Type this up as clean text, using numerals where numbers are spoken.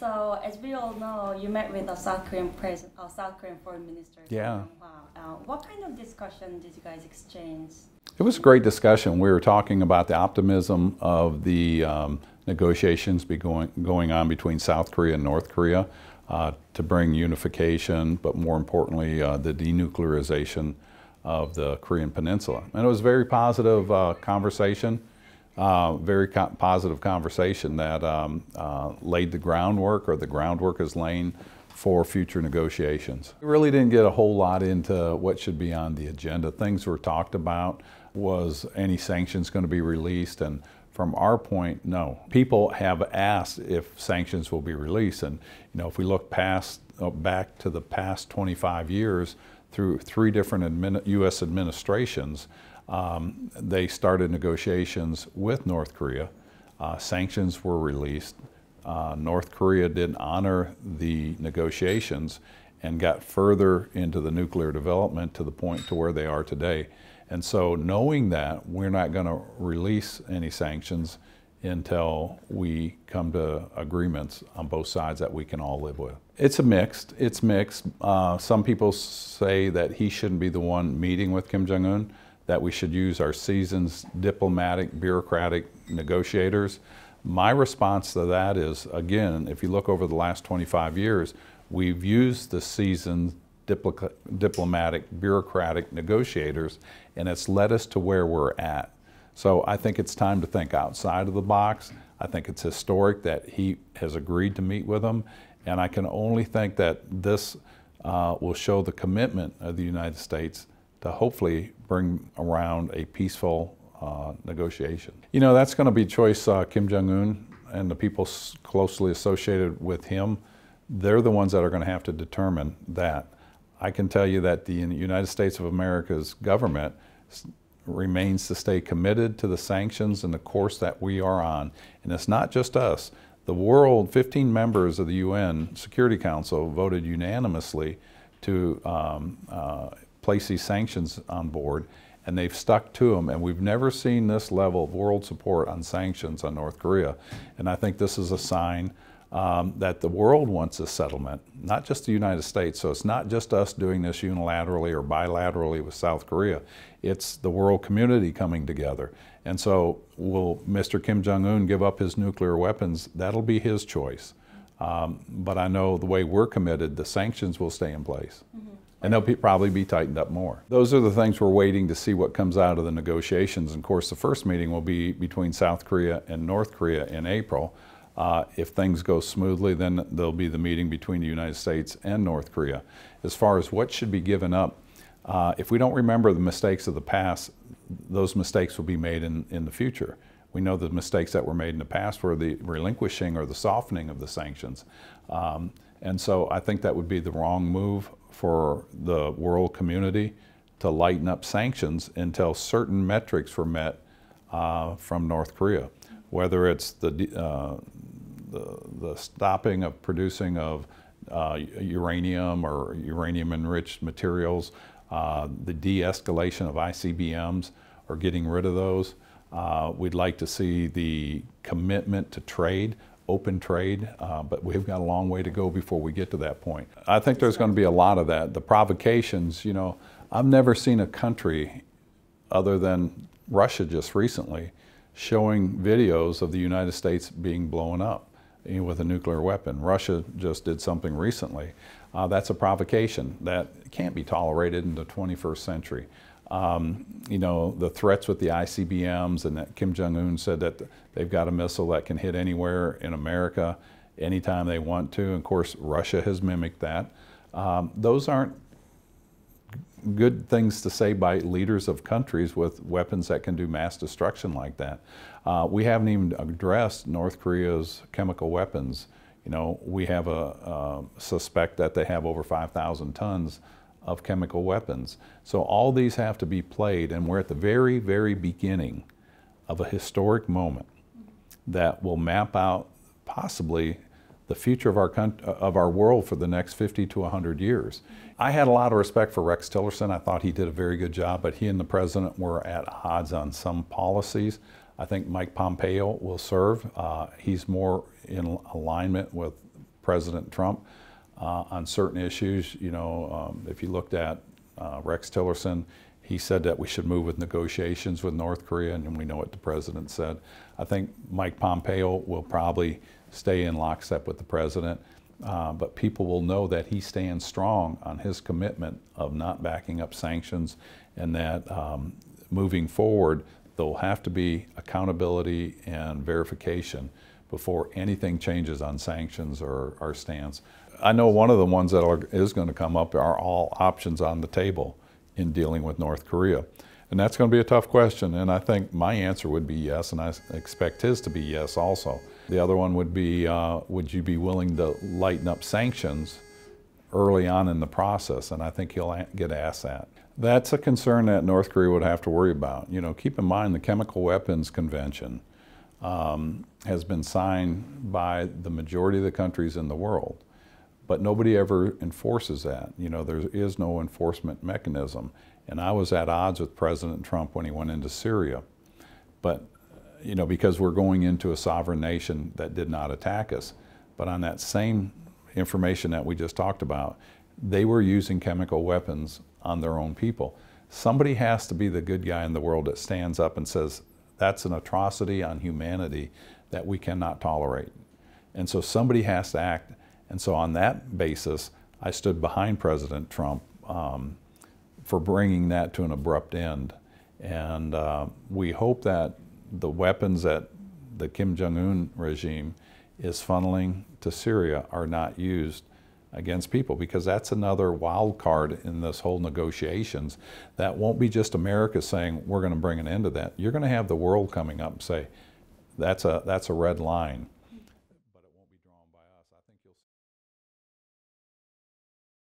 So, as we all know, you met with the South Korean South Korean Foreign Minister. Yeah. What kind of discussion did you guys exchange? It was a great discussion. We were talking about the optimism of the negotiations going on between South Korea and North Korea to bring unification, but more importantly, the denuclearization of the Korean Peninsula. And it was a very positive conversation. Positive conversation that laid the groundwork, or the groundwork is laying for future negotiations. We really didn't get a whole lot into what should be on the agenda. Things were talked about. Was any sanctions going to be released? And from our point, no. People have asked if sanctions will be released, and if we look back to the past 25 years through 3 different U.S. administrations. They started negotiations with North Korea. Sanctions were released. North Korea didn't honor the negotiations and got further into the nuclear development to the point to where they are today. And so knowing that, we're not going to release any sanctions until we come to agreements on both sides that we can all live with. It's mixed. Some people say that he shouldn't be the one meeting with Kim Jong-un, that we should use our seasoned diplomatic, bureaucratic negotiators. My response to that is, again, if you look over the last 25 years, we've used the seasoned diplomatic, bureaucratic negotiators, and it's led us to where we're at. So I think it's time to think outside of the box. I think it's historic that he has agreed to meet with them, and I can only think that this will show the commitment of the United States to hopefully bring around a peaceful negotiation. That's going to be choice Kim Jong-un and the people closely associated with him. They're the ones that are going to have to determine that. I can tell you that the United States of America's government remains to stay committed to the sanctions and the course that we are on. And it's not just us. The world, 15 members of the UN Security Council voted unanimously to place these sanctions on board, and they've stuck to them. And we've never seen this level of world support on sanctions on North Korea. And I think this is a sign that the world wants a settlement, not just the United States. So it's not just us doing this unilaterally or bilaterally with South Korea. It's the world community coming together. And so will Mr. Kim Jong-un give up his nuclear weapons? That'll be his choice. But I know the way we're committed, the sanctions will stay in place. Mm-hmm. And they'll probably be tightened up more. Those are the things we're waiting to see what comes out of the negotiations. And of course, the first meeting will be between South Korea and North Korea in April. If things go smoothly, then there'll be the meeting between the United States and North Korea. As far as what should be given up, if we don't remember the mistakes of the past, those mistakes will be made in the future. We know the mistakes that were made in the past were the relinquishing or the softening of the sanctions. And so I think that would be the wrong move for the world community to lighten up sanctions until certain metrics were met from North Korea, whether it's the stopping of producing of uranium or uranium-enriched materials, the de-escalation of ICBMs or getting rid of those. We'd like to see the commitment to trade, open trade, but we've got a long way to go before we get to that point. I think there's going to be a lot of that. The provocations, I've never seen a country other than Russia just recently showing videos of the United States being blown up with a nuclear weapon. Russia just did something recently. That's a provocation that can't be tolerated in the 21st century. The threats with the ICBMs, and that Kim Jong-un said that they've got a missile that can hit anywhere in America anytime they want to. And of course, Russia has mimicked that. Those aren't good things to say by leaders of countries with weapons that can do mass destruction like that. We haven't even addressed North Korea's chemical weapons. We have a suspect that they have over 5,000 tons of chemical weapons. So all these have to be played, and we're at the very, very beginning of a historic moment that will map out possibly the future of our world for the next 50 to 100 years. I had a lot of respect for Rex Tillerson. I thought he did a very good job, but he and the president were at odds on some policies. I think Mike Pompeo will serve. He's more in alignment with President Trump on certain issues. You know, if you looked at Rex Tillerson, he said that we should move with negotiations with North Korea, and we know what the president said. I think Mike Pompeo will probably stay in lockstep with the president, but people will know that he stands strong on his commitment of not backing up sanctions, and that moving forward, there'll have to be accountability and verification before anything changes on sanctions or our stance. I know one of the ones that is going to come up are all options on the table in dealing with North Korea. And that's going to be a tough question, and I think my answer would be yes, and I expect his to be yes also. The other one would be, would you be willing to lighten up sanctions early on in the process? And I think he'll get asked that. That's a concern that North Korea would have to worry about. You know, keep in mind the Chemical Weapons Convention has been signed by the majority of the countries in the world, but nobody ever enforces that. You know, there is no enforcement mechanism. And I was at odds with President Trump when he went into Syria. But, you know, because we're going into a sovereign nation that did not attack us. But on that same information that we just talked about, they were using chemical weapons on their own people. Somebody has to be the good guy in the world that stands up and says, that's an atrocity on humanity that we cannot tolerate. And so somebody has to act. And so on that basis, I stood behind President Trump for bringing that to an abrupt end. And we hope that the weapons that the Kim Jong-un regime is funneling to Syria are not used against people, because that's another wild card in this whole negotiations. That won't be just America saying, we're going to bring an end to that. You're going to have the world coming up and say, that's a red line.